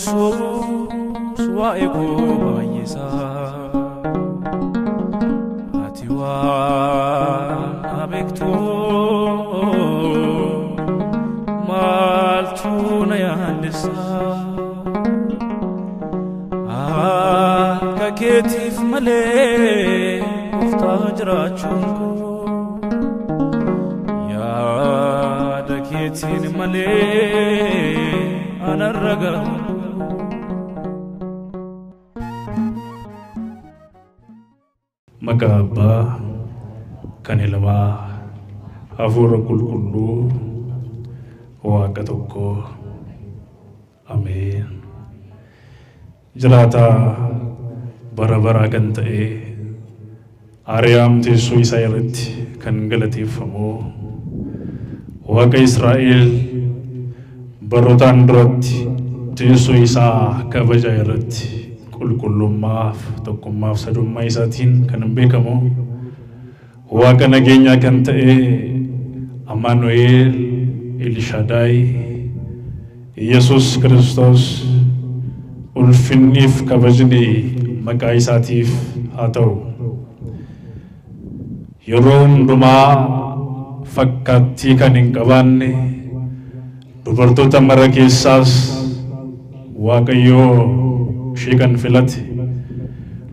Odesus wa ego bayisa atiwa abekto maltuna yandisa kaketif male uftajrachunko ya daketin male anarraga Magaba kanilama Afura kulkullu Waaqa tokko Ameen Jiraata bara bara kan ta'e Ariyaam teessoo isaa irratti kan galateeffamu Waaqa Israa'el barotaan duratti teessoo isaa kabaja irratti qulqullummaaf tokkummaaf sadummaa isaatiin kan beekamu Waaqa nageenya kan ta'e Amaanu'eel Elishadaay Yesus Kristos ulfinniif kabajni maqaa isaatiif haa ta'u yeroo hundumaa fakkaattii kan hin qabaanne dubartoota mara keessaas Waaqayyoo Shikan filate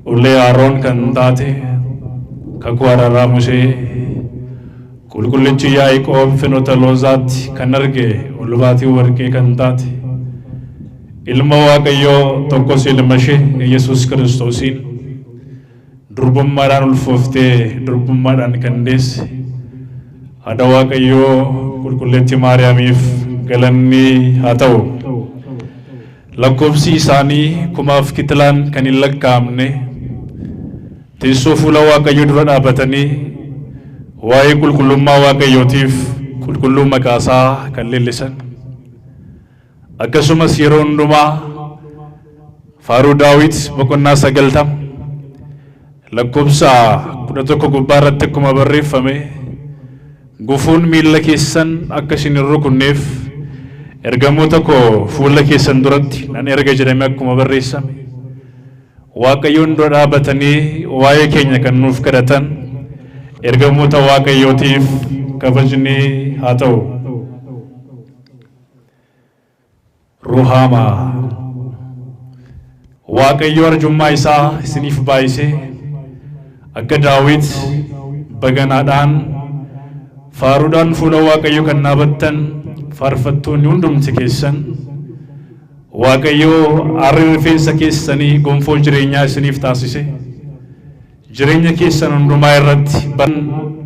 ulee Aaroon kan taate kakuu araraa Musee qulqullichi Yaaqoob finota loozaatti kan arge ulbaatii warqee kan taate ilma Waaqayyoo tokkos ilma ishee Yesus Kiristoosiin durbummaadhaan ulfooftee durbummaadhaan kan deesse haadha Waaqayyoo qulqulleetti Maariyaamiif galanni haa ta'u lakkoofsi isaanii kumaaf kitlaan kan hin lakkaa'amne teessoo fuula Waaqayyoo dura dhaabatanii waa'ee qulqullummaa Waaqayyootiif qulqulluu maqaasaa kan leellisan akkasumas yeroo hundumaa faaruu Daawit boqonnaa 90 lakkoofsa 11 gubbaa irratti akkuma barreeffame gufuun miilla keessan akka isin hin rukunneef ergamoota koo fuula keessan duratti nan erga jedhamee akkuma barreessame Waaqayyoon dura dhaabatanii waa'ee keenya kan nuuf kadhatan ergamoota Waaqayyootiif kabajni haa ta'u Ruhama Waaqayyo arjummaa isaa isiniif baay'isee akka Daawit baganaadhaan faaruudhaan fuula Waaqayyo kan dhaabattan faarfattoonni hundumti keessan Waaqayyo aarri rifeensa keessanii gonfoo jireenyaa isiniif taasise jireenya keessan hundumaa irratti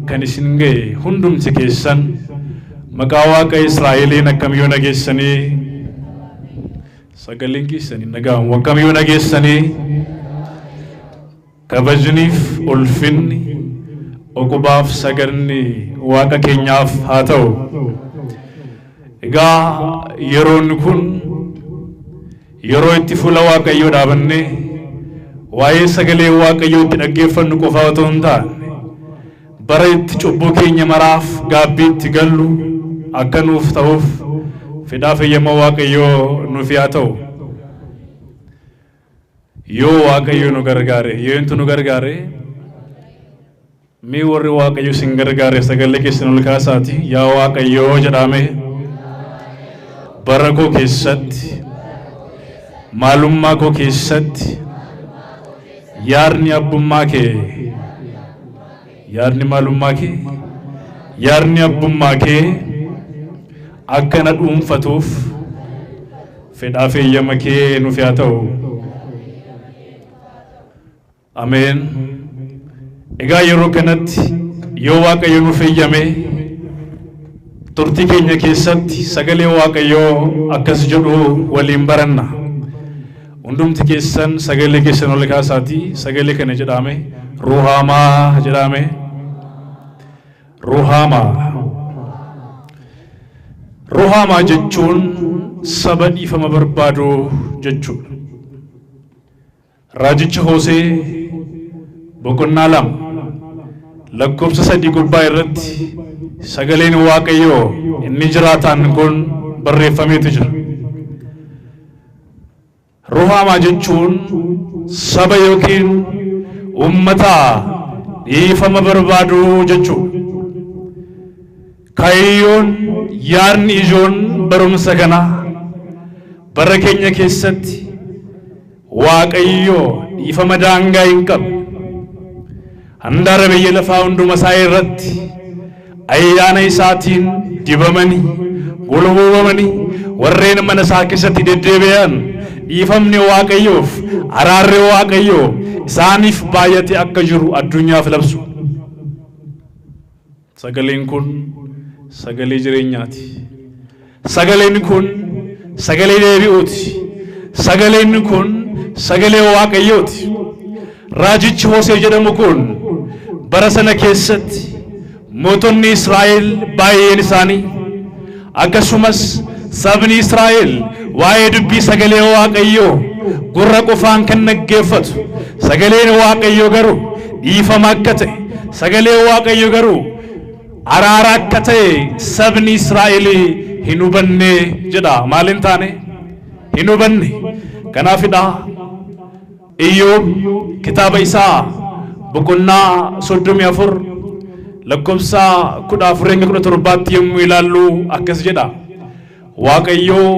kan isin ga'e hundumti keessan maqaa Waaqa Israa'eliin akkamiyyuu nageessanii sagaleen keessanii nagaamu akkamiyyuu nageessanii kabajniif ulfinni oqubaaf sagalni Waaqa keenyaaf haa ta'u egaa yeroon kun yeroo itti fuula Waaqayyoo dhaabanne waa'ee sagalee Waaqayyoo itti dhaggeeffannu qofa otoo hin taane bara itti cubbuu keenya maraaf gaabbii itti gallu akka nuuf ta'uuf fedhaaf eeyyama Waaqayyoo nuuf haa ta'u yoo Waaqayyo nu gargaare yoo intu nu gargaare mee warri Waaqayyo sin gargaare sagalee keessan ol kaasaati yaa Waaqayyoo jedhame bara koo keessatti maalummaa koo keessatti yaarni abbummaa kee yaarni maalummaa kee yaarni abbummaa kee akka na dhuunfatuuf fedhaaf eeyyama kee nuuf haa ta'u Ameen egaa yeroo kanatti yoo Waaqayyo nuuf eeyyame turtii keenya keessatti sagalee Waaqayyoo akkas jedhu waliin baranna hundumti keessan sagalee keessan ol kaasaati sagalee kana jedhame Ruhamaa jedhame Ruhamaa jechuun saba dhiifama barbaadu jechuudha raajicha Hosee boqonnaa 2 lakkoofsa 3 gubbaa irratti sagaleen waaqayyoo inni jiraataan kun barreeffameetu jira. Ruhaamaa jechuun saba yookiin ummata dhiifama barbaadu jechuudha. Kaayyoon yaadni ijoon barumsa kana bara keenya keessatti waaqayyoo dhiifama daangaa hin qabne handaara biyya lafaa hunduma isaa irratti ayyaana isaatiin dibamanii golboomanii warreen mana isaa keessatti deddeebi'an dhiifamni waaqayyoof araarri waaqayyoo isaaniif baay'ate akka jiru addunyaaf labsu. Sagaleen kun sagalee jireenyaati. Sagaleen kun sagalee deebi'uuti. Sagaleen kun sagalee waaqayyooti. Raajichi Hosee jedhamu kun bara sana keessatti mootonni Israa'el baay'een isaanii akkasumas sabni Israa'el waa'ee dubbii sagalee waaqayyoo gurra qofaan kan dhaggeeffatu, sagaleen waaqayyoo garuu dhiifama akka ta'e, sagalee waaqayyoo garuu araara akka ta'e sabni Israa'el hin hubanne jedha. Maaliin taane hin hubanne. Kanaafidha Iyyoob kitaaba isaa boqonnaa 34 lakkoofsa 14-17 yommuu ilaallu akkas jedha. Waaqayyoo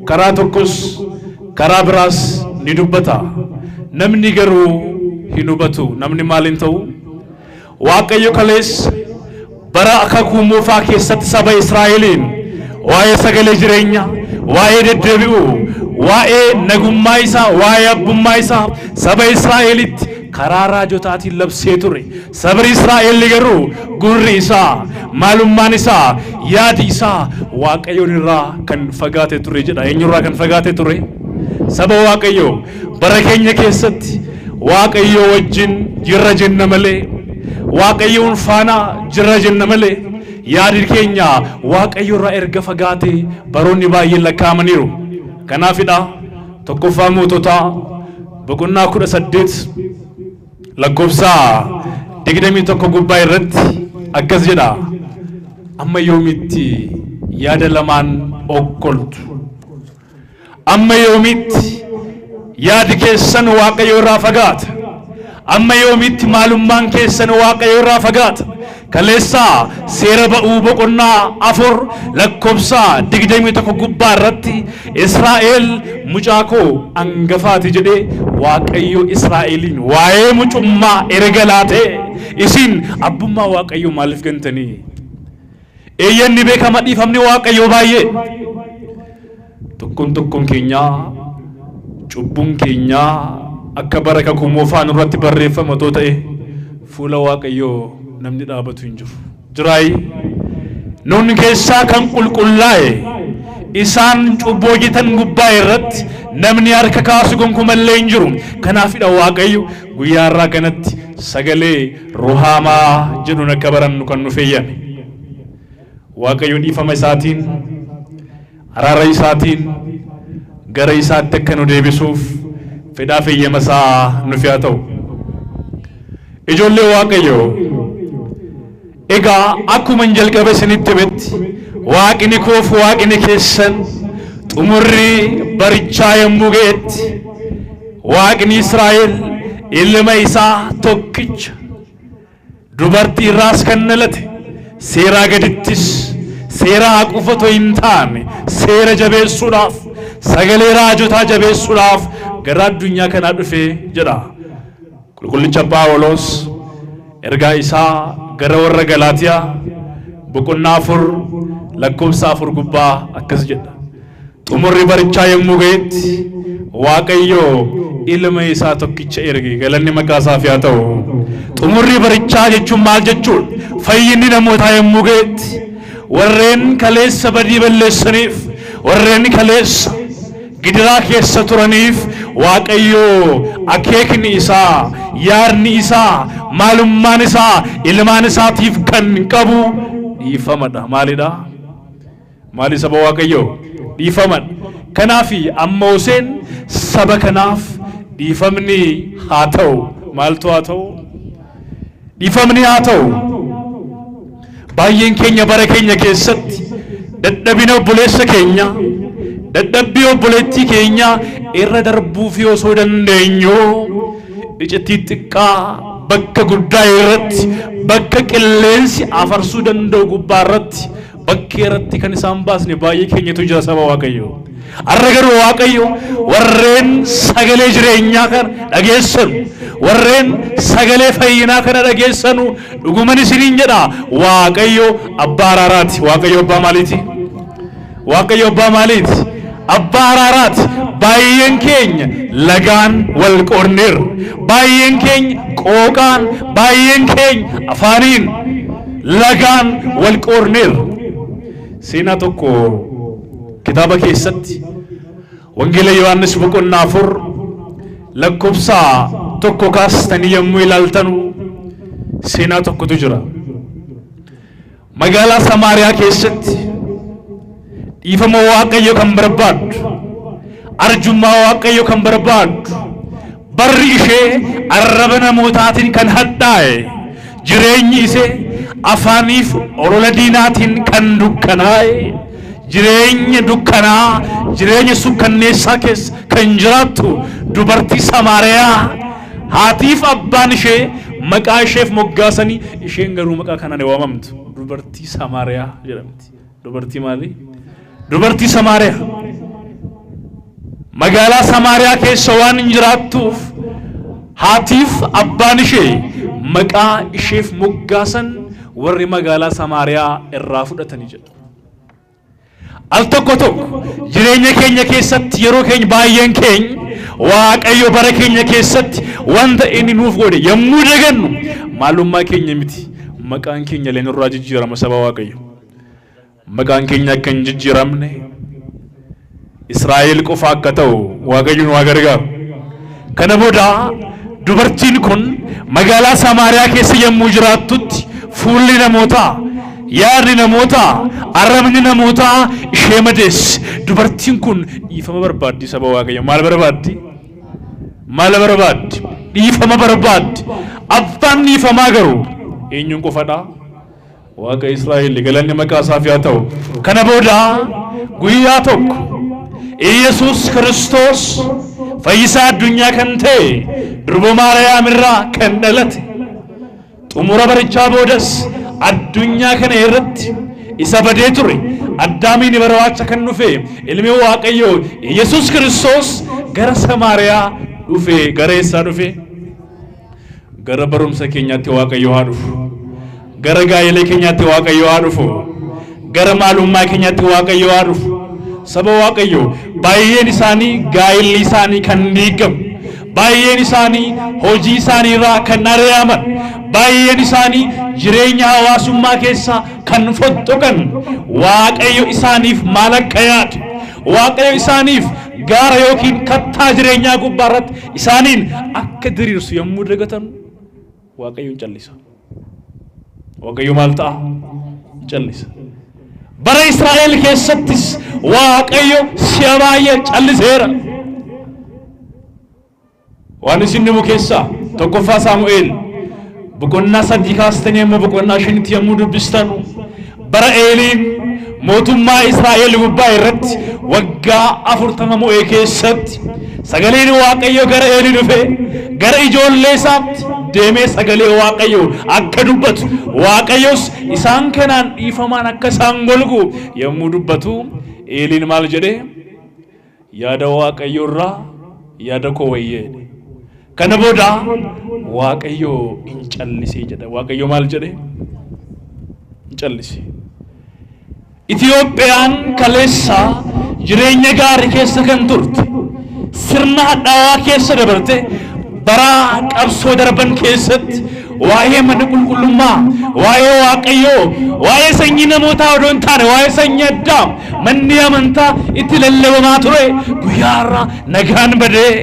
karaa tokkos karaa biraas ni dubbata, namni garuu hin hubatu. Namni maaliin ta'u? Waaqayyo kalees bara kakuu moofaa keessatti saba Israa'eliin waa'ee sagalee jireenya, waa'ee deddeebi'u, waa'ee nagummaa isaa, waa'ee abbummaa isaa saba Israa'elitti karaa raajotaatiin labsee ture. Sabni Israa'el garuu gurri isaa, maalummaan isaa, yaadi isaa waaqayyoon irraa kan fagaate ture jedha. Eenyurraa kan fagaate ture? Saba waaqayyoo bara keenya keessatti waaqayyoo wajjin jirra jenna malee, waaqayyoon faana jirra jenna malee, yaadi keenya waaqayyo irraa erga fagaate baroonni baay'een lakkaa'amaniiru. Kanaafidha tokkoffaa Moototaa boqonnaa 18 lakkoofsa 21 gubbaa irratti akkas jedha. Amma yoomitti yaada lamaan okkoltu? Amma yoomitti yaadi keessan waaqayyo irraa fagaata? Amma yoomitti maalummaan keessan waaqayyo irraa fagaata? Kaleessa seera ba'uu boqonnaa 4 lakkoofsa 21 gubbaa irratti Israa'el mucaa koo hangafaati jedhee waaqayyo Israa'eliin waa'ee mucummaa erga laatee isin abbummaa waaqayyo maaliif gantanii? Eeyyanni beekama dhiifamni waaqayyo baay'ee. Tokkoon keenya cubbuun keenya akka bara kakuu moofaa irratti barreeffama too ta'e fuula waaqayyo namni dhaabatu hin jiru. Jiraayi nuun keessaa kan qulqullaa'e isaan cubboo hojjetan gubbaa irratti namni harka kaasu gonkumallee hin jiru. Kanaafidha waaqayyo guyyaa irraa kanatti sagalee ruhaamaa jedhuun akka barannu kan nu feeyyame. Waaqayyo dhiifama isaatiin, araara isaatiin gara isaatti akka nu deebisuuf fedhaa feeyyama isaa nuuf haa ta'u. Ijoollee waaqayyo egaa akkuma jalqabe isinitti himetti waaqni koof waaqni keessan xumurri barichaa yommuu ga'etti waaqni Israa'el ilma isaa tokkicha dubartii irraas kan dhalate seeraa gadittis seera qofatoo hin taane seera jabeessuudhaaf sagalee raajotaa jabeessuudhaaf gara addunyaa kanaa dhufe jedha. Qulqullicha Phaawulos ergaa isaa gara warra Galaatiyaa boqonnaa 4 lakkoofsa 4 gubbaa akkas jedha. Xumurri barichaa yommuu ga'etti waaqayyo ilma isaa tokkicha erge. Galanni maqaa isaaf haa ta'u. Xumurri barichaa jechuun maal jechuudha? Fayyinni namootaa yommuu ga'etti warreen kaleessa badii balleessaniif, warreen kaleessa gidiraa keessa turaniif waaqayyo akeekni isaa, yaadni isaa, maalummaan isaa ilmaan isaatiif kan qabu dhiifamadha. Maalidha? Maali saba waaqayyo? Dhiifamadha. Kanaaf amma Hoseen saba kanaaf dhiifamni haa ta'u. Maaltu haa ta'u? dhiifamni haa ta'u baay'een keenya bara keenya keessatti dadhabina obboleessa keenya dadhabbii obboleettii keenya irra darbuuf yoo osoo dandeenyu iccitii xiqqaa bakka guddaa irratti bakka qilleensi afarsuu danda'u gubbaa irratti bakka irratti kan isaan baasne baay'ee keenyatu jira saba Waaqayyo. Har'a garuu Waaqayyo warreen sagalee jireenyaa kana dhageessan warreen sagalee fayyinaa kana dhageessan dhugumaan isiniin jedha Waaqayyo abbaa araaraati. Waaqayyo abbaa maaliiti? Waaqayyo abbaa maaliiti? Abbaa araaraati. Baay'een keenya lagaan wal qoodneerra. Baay'een keenya qooqaan baay'een keenya afaaniin lagaan wal qoodneerra. Seenaa tokko kitaaba keessatti wangeela Yohaannis boqonnaa 4 lakkoofsa tokko kaastanii yommuu ilaaltanu seenaa tokkotu jira. Magaalaa Samaariyaa keessatti dhiifama Waaqayyo kan barbaadu arjummaa Waaqayyo kan barbaadu barri ishee arraba namootaatiin kan hadhaa'e jireenyi ishee afaaniif olola diinaatiin kan dukkanaa'e jireenya dukkanaa jireenya sukkanneessaa keessa kan jiraattu dubartii Samaariyaa haatiif abbaan ishee maqaa isheef moggaasanii isheen garuu maqaa kanaan waamamtu dubartii Samaariyaa jedhamti. Dubartii maali? Dubartii Samaariyaa. Magaalaa Samaariyaa keessa waan jiraattuuf haatiif abbaan ishee maqaa isheef moggaasan warri magaalaa Samaariyaa irraa fudhatanii jedhu. Al tokko jireenya keenya keessatti yeroo keenya baay'een keenya Waaqayyo bara keenya keessatti wanta inni nuuf godhe yommuu dagannu maalummaa keenya miti maqaan keenya leen irraa jijjiirama saba Waaqayyo. Maqaan keenya akka hin jijjiiramne Israa'el qofa akka ta'u Waaqayyo nu gargaaru. Kana booda dubartiin kun magaalaa Samaariyaa keessa yommuu jiraattutti fuulli namootaa yaadni namootaa arrabni namootaa ishee madeesse. Dubartiin kun dhiifama barbaaddi saba Waaqayyo. Maal barbaaddi? Maal barbaaddi? Dhiifama barbaaddi. Abbaan dhiifamaa garuu eenyuun qofadha? Waaqa Israa'el. Galanni maqaa isaaf haa ta'u. Kana booda guyyaa tokko Yesuus Kiristoos fayyisaa addunyaa kan ta'e durba Maariyaam irraa kan dhalate xumura barichaa boodas addunyaa kana irratti isa badee ture Addaamiin barbaacha kan dhufe ilmi Waaqayyo Yesuus Kiristoos gara Samaariyaa dhufe. Gara eessaa dhufe? Gara barumsa keenyaatti Waaqayyo haa dhufu. Gara gaa'ela keenyaatti Waaqayyo haa dhufu. Gara maalummaa keenyaatti Waaqayyo haa dhufu. Saba Waaqayyo baay'een isaanii gaa'elli isaanii kan diigamu baay'een isaanii hojii isaanii irraa kan ari'aman baay'een isaanii jireenya hawaasummaa keessaa kan fottoqan Waaqayyo isaaniif maal akka yaadu Waaqayyo isaaniif gaara yookiin kattaa jireenyaa gubbaa irratti isaaniin akka diriirsu yommuu dagatan Waaqayyo callisa. Waaqayyo maal ta'a? Callisa. Bara Israa'el keessattis Waaqayyo si'a baay'ee calliseera. Waan isin himu keessaa tokkoffaa Saamu'eel boqonnaa 3 kaastanii immoo boqonnaa 5 yommuu dubbistan bara Eeliin mootummaa Israa'el gubbaa irratti waggaa 40 mo'ee keessatti sagaleen Waaqayyo gara Eelii dhufe gara ijoollee isaatti deemee sagalee Waaqayyo akka dubbatu Waaqayyos isaan kanaan dhiifamaan akka isaan golgu yommuu dubbatu Eeliin maal jedhe? Yaada Waaqayyo irraa yaada koo wayyee. Kana booda Waaqayyo hin callisee jedha. Waaqayyo maal jedhe? Hin callisee. Itiyoophiyaan kaleessa jireenya gaarii keessa kan turte sirna hadhaawaa keessa dabarte bara qabsoo darban keessatti waa'ee mana qulqullummaa waa'ee Waaqayyo waa'ee sanyii namootaa odoo hin taane waa'ee sanyii Addaam manni amantaa itti lallabamaa ture guyyaarraa nagaan badee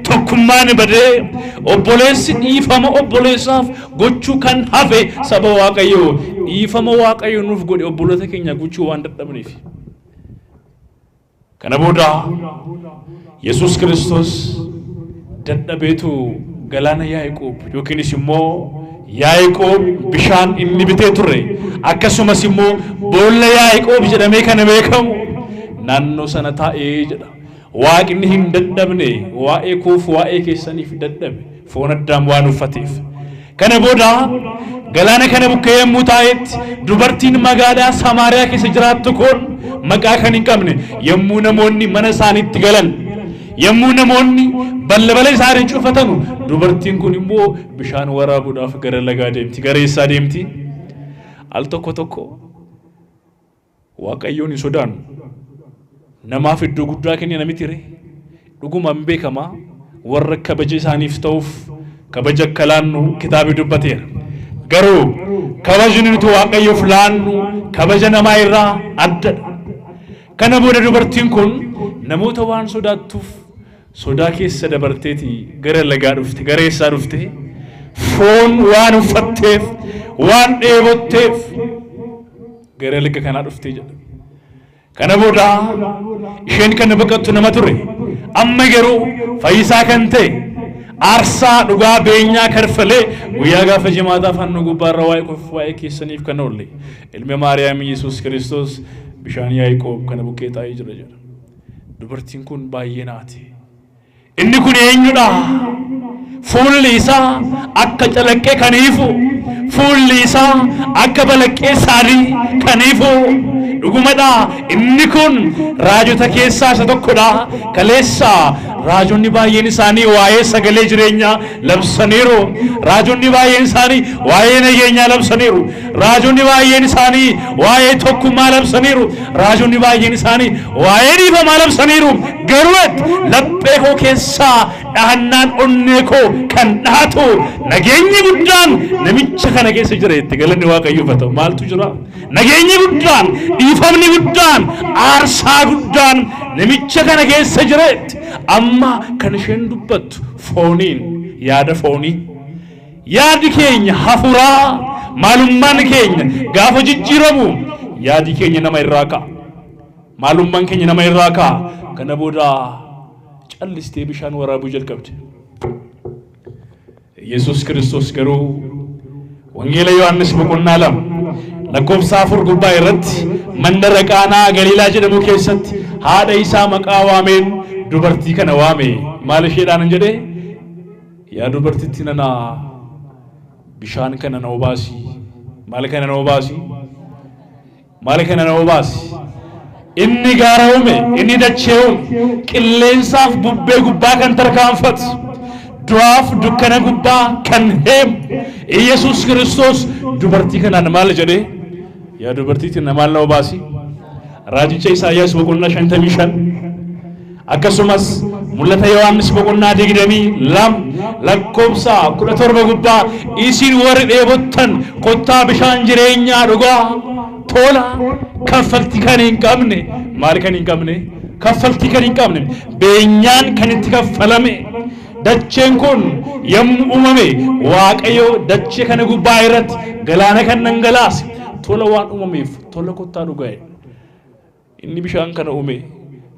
tokkummaan badee obboleessi dhiifama obboleessaaf gochuu kan hafe saba Waaqayyo dhiifama Waaqayyo nuuf godhe obboloota keenya gochuu waan dadhabneef. Kana booda Yesuus Kiristoos dadhabeetu galaana Yaaqoob yookiinis immoo Yaaqoob bishaan inni bitee ture akkasumas immoo boolla Yaaqoob jedhamee kan beekamu naannoo sana taa'ee jedha. Waaqni hin dadhabne waa'ee kuuf waa'ee keessaniif dadhabe foon addaam waan uffateef. Kana booda galaana kana bukkee yommuu taa'etti dubartiin magaalaa Samaariyaa keessa jiraattu kun maqaa kan hin qabne yommuu namoonni mana isaaniitti galan yommuu namoonni balbala isaanii cufatan dubartiin kun immoo bishaan waraabuudhaaf gara lagaa deemti. Gara eessaa deemti? Al tokko tokko Waaqayyoon hin sodaannu. Namaaf iddoo guddaa kenna namiti ree dhugumaan beekamaa warra kabaja isaaniif ta'uuf kabaja akka laannu kitaabi dubbateera. Garuu kabajni nuti Waaqayyoof laannu kabaja namaa irraa addadha. Kana booda dubartiin kun namoota waan sodaattuuf sodaa keessa dabarteeti gara lagaa dhufte. Gara eessaa dhufte? Foon waan uffatteef waan dheebotteef gara laga kanaa dhufte jedha. Kana booda isheen kan baqattu nama ture amma garuu fayyisaa kan ta'e aarsaa dhugaa beenyaa karfalee guyyaa gaafa jimaataa fannoo gubbaarra waa'ee keessaniif kan oolle ilma Maariyaam Yesuus Kiristoos bishaan Yaaqoob kana bukkee taa'ee jira jedha. Dubartiin kun baay'ee naati. Inni kun eenyudha? Fuulli isaa akka calaqqee kan ifu, fuulli isaa akka balaqqee saarii kan ifu. Dhugumadha inni kun raajota keessaa isa tokkodha. Kaleessa raajonni baay'een isaanii waa'ee sagalee jireenyaa labsaniiru. Raajonni baay'een isaanii waa'ee nageenyaa labsaniiru. Raajonni baay'een isaanii waa'ee tokkummaa labsaniiru. Raajonni baay'een isaanii waa'ee dhiifamaa labsaniiru. Garuu laphee koo keessaa dhahannaan onnee koo kan dhahatu nageenyi guddaan namicha kana keessa jira itti galanni Waaqayyoof haa ta'u. Maaltu jira? Nageenyi guddaan, dhiifamni guddaan, aarsaa guddaan namicha kana keessa jireetti. Amma kan isheen dubbattu fooniin yaada foonii. Yaadi keenya hafuuraa maalummaan keenya gaafa jijjiiramu yaadi keenya nama irraa ka'a. Maalummaan keenya nama irraa ka'a. Kana booda callistee bishaan waraabuu jalqabde. Yesuus Kiristoos garuu wangeela Yohaannis boqonnaa 2 lakkoofsa 4 gubbaa irratti mandara Qaanaa Galiilaa jedhamu keessatti haadha isaa maqaa waameen dubartii kana waame. Maal isheedhaan jedhe? Yaa dubartittii nana bishaan kana na obaasi. Maal kana na obaasi? Maal kana na obaasi? Inni gaara uume, inni dachee uume, qilleensaaf bubbee gubbaa kan tarkaanfatu, du'aaf dukkana gubbaa kan heemu Yesuus Kiristoos dubartii kanaan maal jedhe? Yaa dubartittii na maal na obaasi? Raajicha Isaayyaas boqonnaa 55 akkasumas mul'ata Yohaannis boqonnaa 22 lakkoofsa 17 gubbaa isin warri dheebottan kottaa bishaan jireenyaa dhugaa tola kaffaltii kan hin qabne. Maal kan hin qabne? Kaffaltii kan hin qabne beenyaan kan itti kaffalame. Dacheen kun yommuu uumame Waaqayyo dachee kana gubbaa irratti galaana kan dhangalaase tola waan uumameef tola kottaa dhugaa. Inni bishaan kana uume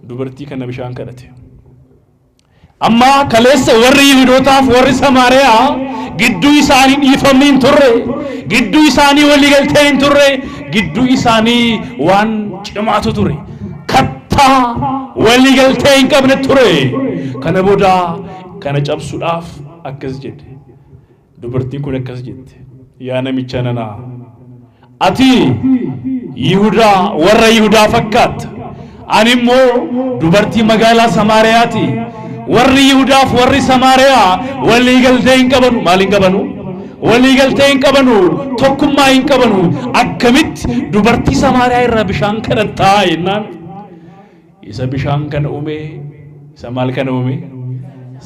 dubartii kana bishaan kadhate. Amma kaleessa warri Yihuudootaaf warri Samaariyaa gidduu isaanii dhiifamni hin turre, gidduu isaanii walii galtee hin turre, gidduu isaanii waan cimaatu ture. Kattaa walii galtee hin qabne ture. Kana booda kana cabsuudhaaf akkas jedhe. Dubartiin kun akkas jette. Yaa namicha nana ati Yihudaa warra Yihudaa fakkaata. Ani immoo dubartii magaalaa Samaariyaati. Warri Yihudaaf warri Samaariyaa walii galtee hin qabanu. Maal hin qabanu? Walii galtee hin qabanu. Tokkummaa hin qabanu. Akkamitti dubartii Samaariyaa irraa bishaan kadhattaa jennaan? Isa bishaan kana uume, isa maal kana uume?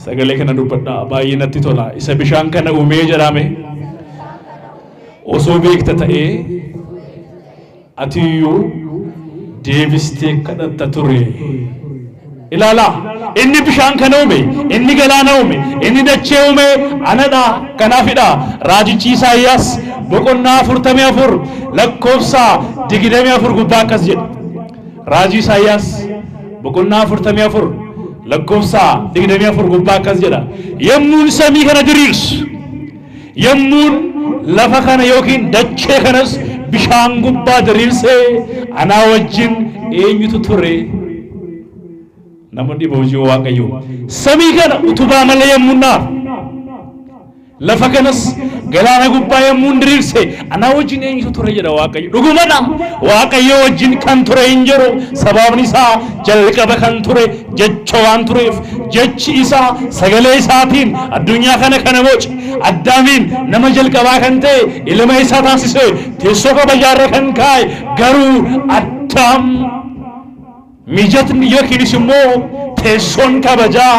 Sagalee kana dubbadhaa baay'ee natti tola. Isa bishaan kana uume jedhame osoo beekta ta'ee ati iyyuu deebistee kadhatta ture. Ilaala, inni bishaan kana uume, inni galaana uume, inni dachee uume anadha. Kanaafidha raajichi Isaayyaas boqonnaa 44 lakkoofsa 24 gubbaa akkas jedha. Raajii Isaayyaas boqonnaa 44 lakkoofsa 24 gubbaa akkas jedha yemmuun samii kana diriirsu yemmuun lafa kana yookiin dachee kanas bishaan gubbaa diriirsee anaa wajjin eenyutu ture nama dhiboo waaqayyo samii kana utubaa malee yemmuun naaf lafa kanas galaana gubbaa yemmuun diriirse anaa wajjin eenyutu ture jedha waaqayyo dhugumadha waaqayyo wajjin kan ture hin jiru sababni isaa jalqaba kan ture jecha waan tureef jechi isaa sagalee isaatiin addunyaa kana boce addaamiin nama jalqabaa kan ta'e ilma isaa taasise teessoo kabajaarra kan kaa'e garuu addaam mijatni yookiinis immoo teessoon kabajaa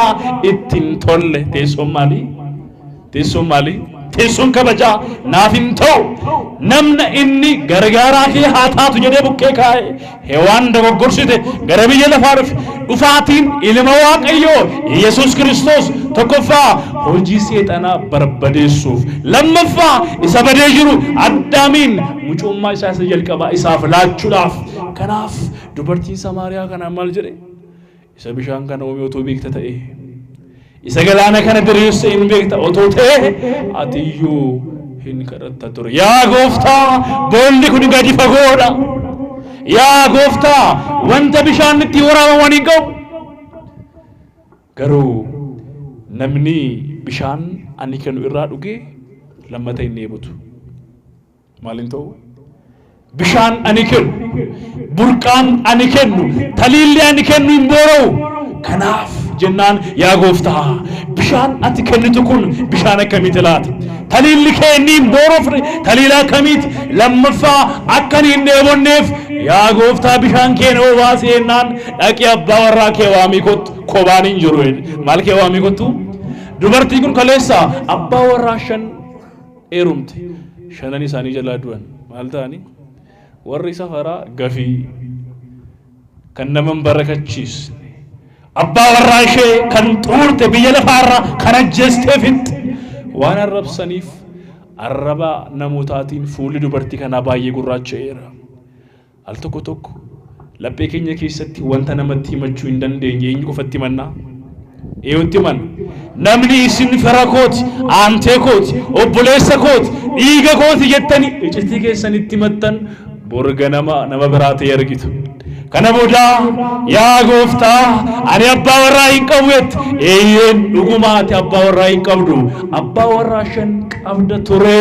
ittiin tolle teessoon maali teessoon kabajaa naaf hin ta'u namna inni gargaaraa kee haa taatu jedhee bukkee kaa'e hewaan dogoggorsite gara biyya lafaa dhufaatiin ilma waaqayyoo Yesuus Kiristoos tokkoffaa hojii seexanaa barbadeessuuf lammaffaa isa badee jiru addaamiin mucummaa isaa isa jalqabaa isaaf laachuudhaaf kanaaf dubartiin Samaariyaa kana maal jedhe isa bishaan kana uume otoo beekta ta'e isa galaana kana diriirse hin beekta otoo ta'e atiyyuu hin kadhatta ture yaa gooftaa boolli kun gadi fagoodha yaa gooftaa wanta bishaan itti waraabaman hin qabu garuu namni bishaan ani kennu irraa dhugee lammata hin dheebotu maaliin ta'u bishaan ani kennu burqaan ani kennu taliilli ani kennu hin boora'u kanaaf jennaan yaa gooftaa bishaan ati kennitu kun bishaan akkamiiti laata taliilli kee inni hin boorofne taliila akkamiiti lammaffaa akkan hin dheebonneef yaa gooftaa bishaan kee na obaasi jennaan dhaqi abbaa warraa kee waamii kottu kobaan hin jiru maal kee waamii kottu dubartii kun kaleessa abbaa warraa 5 eerumte 5 isaanii jalaa du'an maal ta'anii warri safaraa gafii kan nama barakachiisne abbaa warraa ishee kan xuurte biyya lafaarraa kan ajjeesteefitti waan arrabsaniif arraba namootaatiin fuulli dubartii kanaa baay'ee gurraacha'eera al tokko laphee keenya keessatti wanta namatti himachuu hin dandeenye eenyu qofatti himannaa eeyyutti himanna namni isin fira kooti aantee kooti obboleessa kooti dhiiga kooti jettanii iccitii keessanitti himattan borga nama biraa ta'e argitu kana booda yaa gooftaa ani abbaa warraa hin qabu jette eeyyeen dhugumaati abbaa warraa hin qabdu abbaa warraa 5 qabda ture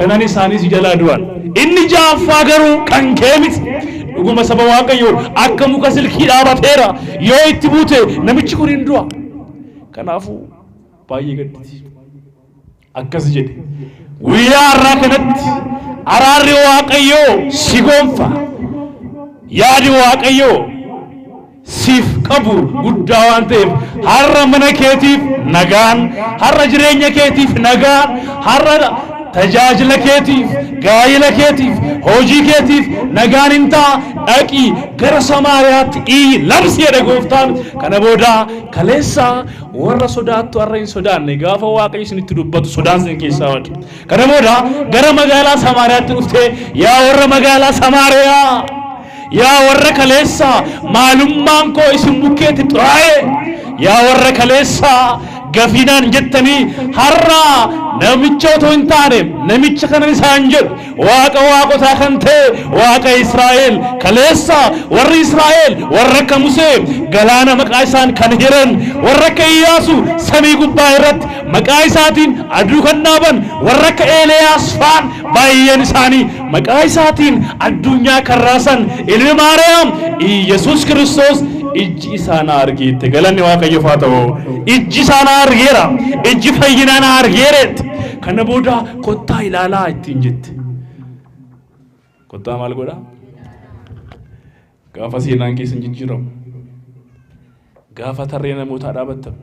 5 isaanii si jalaa du'an inni jaaffaa garuu kan kee miti dhuguma saba waaqayyoo akka muka silkii dhaabateera yoo itti buute namichi kun hin du'a kanaafuu baay'ee gadditi akkas jedhe guyyaa har'aa kanatti araarri waaqayyoo si gonfa yaadi waaqayyoo siif qabu guddaa waan ta'eef har'a mana keetiif nagaan har'a jireenya keetiif nagaan har'a tajaajila keetiif gaa'ila keetiif hojii keetiif nagaan hin ta'a dhaqii gara Samaariyaatti labsi jedhe gooftaan kana booda kaleessa warra sodaattu har'a hin sodaanne gaafa waaqayyo isinitti dubbatu sodaan isin keessaa wada kana booda gara magaalaa Samaariyaatti dhuftee yaa warra magaalaa Samaariyaa yaa warra kaleessa maalummaan koo isin bukkeetti xuraa'e yaa warra kaleessa gafiinaan jettanii har'a namicha otoo hin taane namicha kanan isaan jedhu waaqa waaqotaa kan ta'e waaqa Israa'el kaleessa warri Israa'el warra akka Musee galaana maqaa isaan kan hiran warra akka Iyyaasu samii gubbaa irratti maqaa isaatiin aduu kan dhaaban warra akka Eeliyaas faan baay'een isaanii maqaa isaatiin addunyaa kan raasan ilmi Maariyaam Yesuus Kiristoos ijji isaana argeette galanni waaqayyoof haa ta'u ijji isaana argeera ijji fayyinaana argeeretti kana booda kottaa ilaalaa ittiin jette kottaa maal godha gaafa seenaan keessan jijjiiramu gaafa tarree namootaa dhaabattan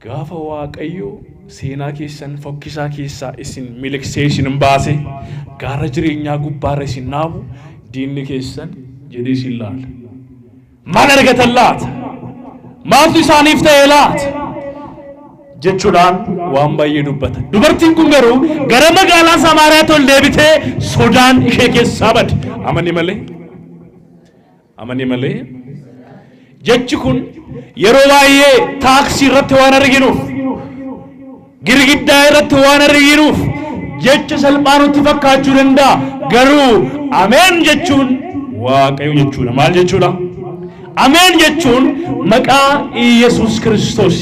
gaafa waaqayyo seenaa keessan fokkisaa keessaa isin miliksee isin baase gaara jireenyaa gubbaarra isin naabu diinni keessan jedhee isin laala maal argatan laata maaltu isaaniif ta'e laata jechuudhaan waan baay'ee dubbata dubartiin kun garuu gara magaalaa Samaariyaatti ol deebitee sodaan ishee keessaa bade amani malee jechi kun yeroo baay'ee taaksii irratti waan arginuuf girgiddaa irratti waan arginuuf jecha salphaanutti fakkaachuu danda'a garuu ameen jechuun waaqayyo jechuudha maal jechuudha ameen jechuun maqaa Yesuus Kiristoos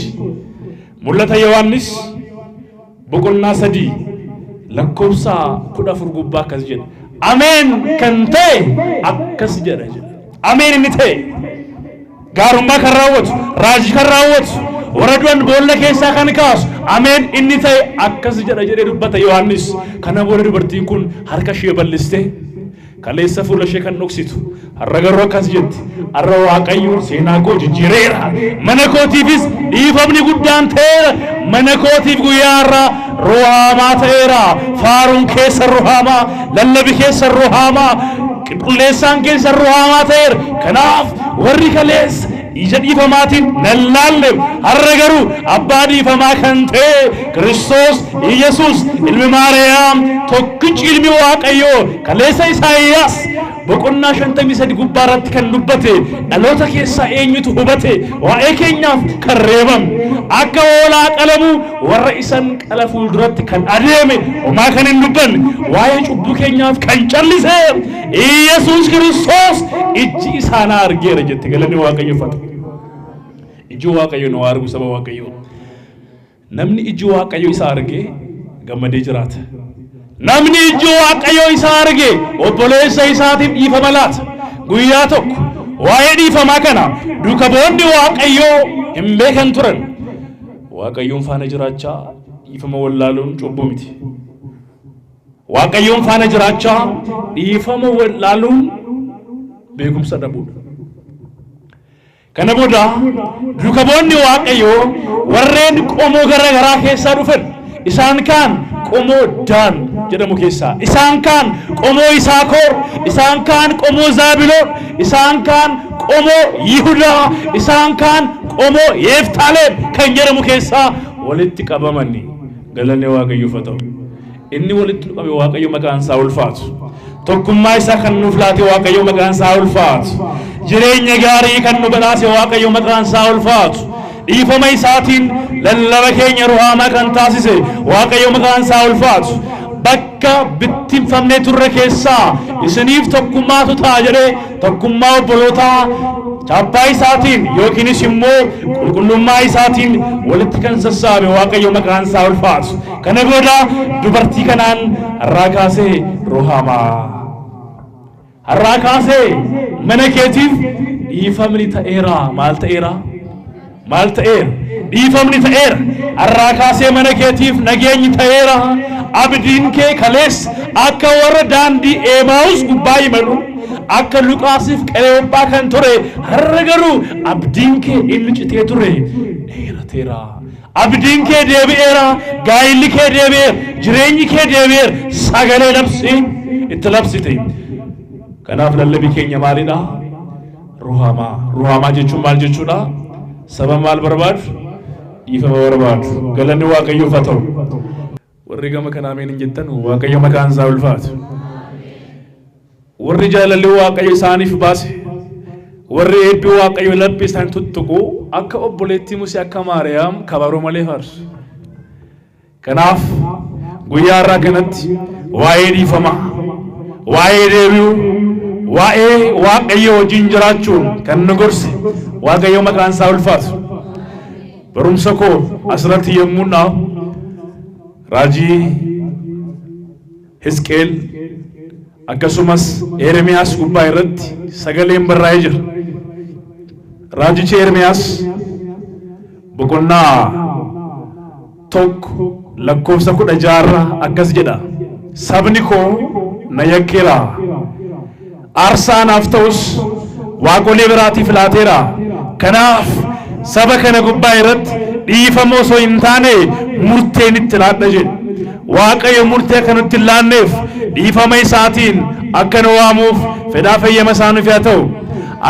mul'ata Yohaannis boqonnaa 3 lakkoofsa 14 gubbaa akkas jedha ameen kan ta'e akkas jedha ameen inni ta'e gaarummaa kan raawwatu raajii kan raawwatu warra du'an boolla keessaa kan kaasu ameen inni ta'e akkas jedha jedhee dubbata Yohaannis kana booda dubartiin kun harka ishee bal'istee kaleessa fuula ishee kan dhoksitu har'a garuu akkas jetti har'a waaqayyo seenaa koo jijjiireera mana kootiifis dhiifamni guddaan ta'eera mana kootiif guyyaa har'aa ruhaamaa ta'eera faaruun keessa ruhaamaa lallabi keessa ruhaamaa qulqulleessaan keessa ruhaamaa ta'eera kanaaf warri kaleessa ija dhiifamaatiin nallaalle har'a garuu abbaa dhiifamaa kan ta'e Kiristoos Yesuus ilmi Maariyaam tokkichi ilmi waaqayyoo kaleessa Isaayyaas boqonnaa 53 gubbaa irratti kan dubbate dhaloota keessaa eenyutu hubate waa'ee keenyaaf kan reebame akka hoolaa qalamu warra isan qala fuulduratti kan adeeme homaa kan hin dubbanne waa'ee cubbuu keenyaaf kan callise Yesuus Kiristoos iji isaanaa argeera jette galanni waaqayyoof iji waaqayyo nu argu saba waaqayyo namni iji waaqayyo isa arge gammadee jiraata namni iji waaqayyo isa arge obboleessa isaatiif dhiifama laata guyyaa tokko waa'ee dhiifamaa kana duuka boonni waaqayyo hin beekan turan waaqayyoon faana jiraachaa dhiifama wallaaluun cubbuu miti waaqayyoon faana jiraachaa dhiifama wallaaluun beekumsa dhabuudha kana booda duuka boonni waaqayyo warreen qomoo garagaraa keessaa dhufan isaan kaan qomoo Daan jedhamu keessaa isaan kaan qomoo Yisaakor isaan kaan qomoo Zaabiloon isaan kaan qomoo Yihudaa isaan kaan qomoo Yeftaalem kan jedhamu keessaa walitti qabamanii galanni waaqayyoof haa ta'u inni walitti qabe waaqayyo maqaan isaa ulfaatu tokkummaa isaa kan nuuf laate waaqayyo maqaan isaa ulfaatu jireenya gaarii kan nu badhaase waaqayyo maqaan isaa ulfaatu dhiifama isaatiin lallaba keenya ruhaamaa kan taasise waaqayyo maqaan isaa ulfaatu bakka bittinfamnee turre keessaa isiniif tokkummaatu ta'a jedhee tokkummaa obbolootaa chaappaa isaatiin yookiinis immoo qulqullummaa isaatiin walitti kan sassaabe waaqayyo maqaan isaa ulfaatu kana booda dubartii kanaan har'aa kaasee ruhaamaa har'aa kaasee mana keetiif dhiifamni ta'eera maal ta'eera maal ta'eera dhiifamni ta'eera har'aa kaasee mana keetiif nageenyi ta'eera abdiin kee kaleessa akka warra daandii Emaa'us gubbaa imalu akka Luqaasiif Qeleophaa kan ture har'a garuu abdiin kee inni citee ture dheerateera abdiin kee deebi'eera gaa'illi kee deebi'eera jireenyi kee deebi'eera sagalee labsii itti labsite kanaaf lallabi keenya maalidha ruhaamaa jechuun maal jechuudha saba maal barbaadu dhiifama barbaadu galanni waaqayyoof haa ta'u warri gama kana ameen hin jettan waaqayyo maqaan isaa ulfaatu warri jaalalli waaqayyo isaaniif baase warri eebbi waaqayyo labbi isaan tuttuqu akka obboleettii Musee akka Maariyaam kabaroo malee faarsu kanaaf guyyaa irraa kanatti waa'ee dhiifamaa waa'ee deebi'uu waa'ee waaqayyo wajjin jiraachuun kan nu gorse waaqayyo maqaan isaa ulfaatu barumsa koo asirratti yommuu dhaa'u raajii Hisqeel akkasumas Ermiyaas gubbaa irratti sagaleen barraa'ee jira raajichi Ermiyaas boqonnaa 1 lakkoofsa 16 akkas jedha sabni koo na yakkeera aarsaanaaf ta'us waaqolee biraatiif laateera kanaaf saba kana gubbaa irratti dhiifama osoo hin taane murteen itti laadha jedhe waaqayyo murtee kanutti hin laanneef dhiifama isaatiin akka nu waamuuf fedhaa fayyama isaanuuf haa ta'u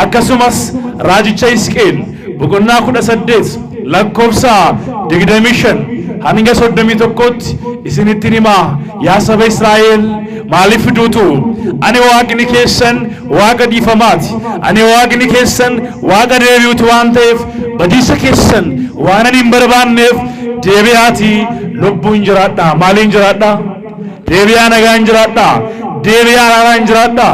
akkasumas raajicha Hisqeel boqonnaa 18 lakkoofsa 25 hanga soddami tokkotti isinitti hima yaa saba Israa'el maaliif duutu ani waaqni keessan waaqa dhiifamaati ani waaqni keessan waaqa deebi'uuti waan ta'eef badiisa keessan waan ani hin barbaanneef deebi'aati lubbuun jiraadha maaliin jiraadha deebi'aa nagaan jiraadha deebi'aa nagaan jiraadha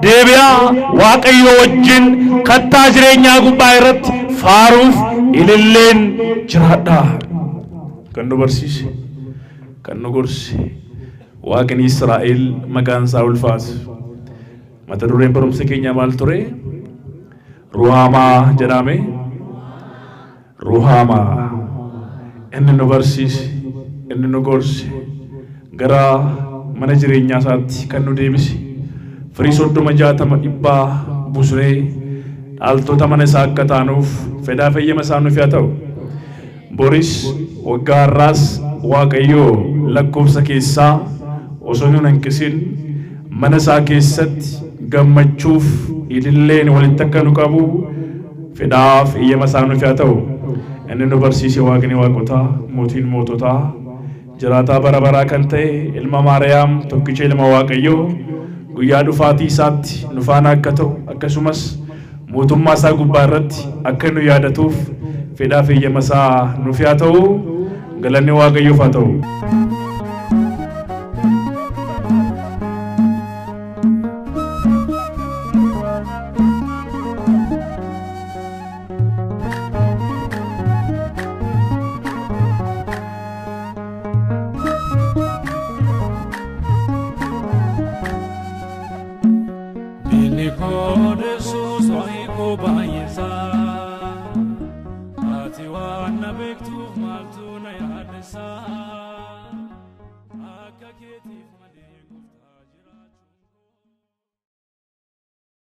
deebi'aa waaqayyo wajjin kattaa jireenyaa gubbaa irratti faaruuf ililleen jiraadha kan nu barsiise kan nu gorse waaqni Israa'el maqaan isaa ulfaatu mata dureen barumsa keenya maal ture Ruhaamaa jedhame Ruhaamaa inni nu barsiise inni nu gorse gara mana jireenyaa isaatti kan nu deebise firii 30-60 busree dhaaltota mana isaa akka taanuuf fedhaa fayyama isaa nuuf haa ta'u boris waggaa har'aas waaqayyo lakkoofsa keessaa osoo nu hanqisin mana isaa keessatti gammachuuf ililleen walitti akka nu qabu fedhaa fayyama isaa nuuf haa ta'u inni nu barsiise waaqni waaqotaa mootiin moototaa jiraataa bara baraa kan ta'e ilma Maariyaam tokkicha ilma waaqayyoo guyyaa dhufaatii isaatti nu faana akka ta'u akkasumas mootummaa isaa gubbaa irratti akka nu yaadatuuf fedhaa fayyama isaa nuuf haa ta'u galanni waaqayyoof haa ta'u.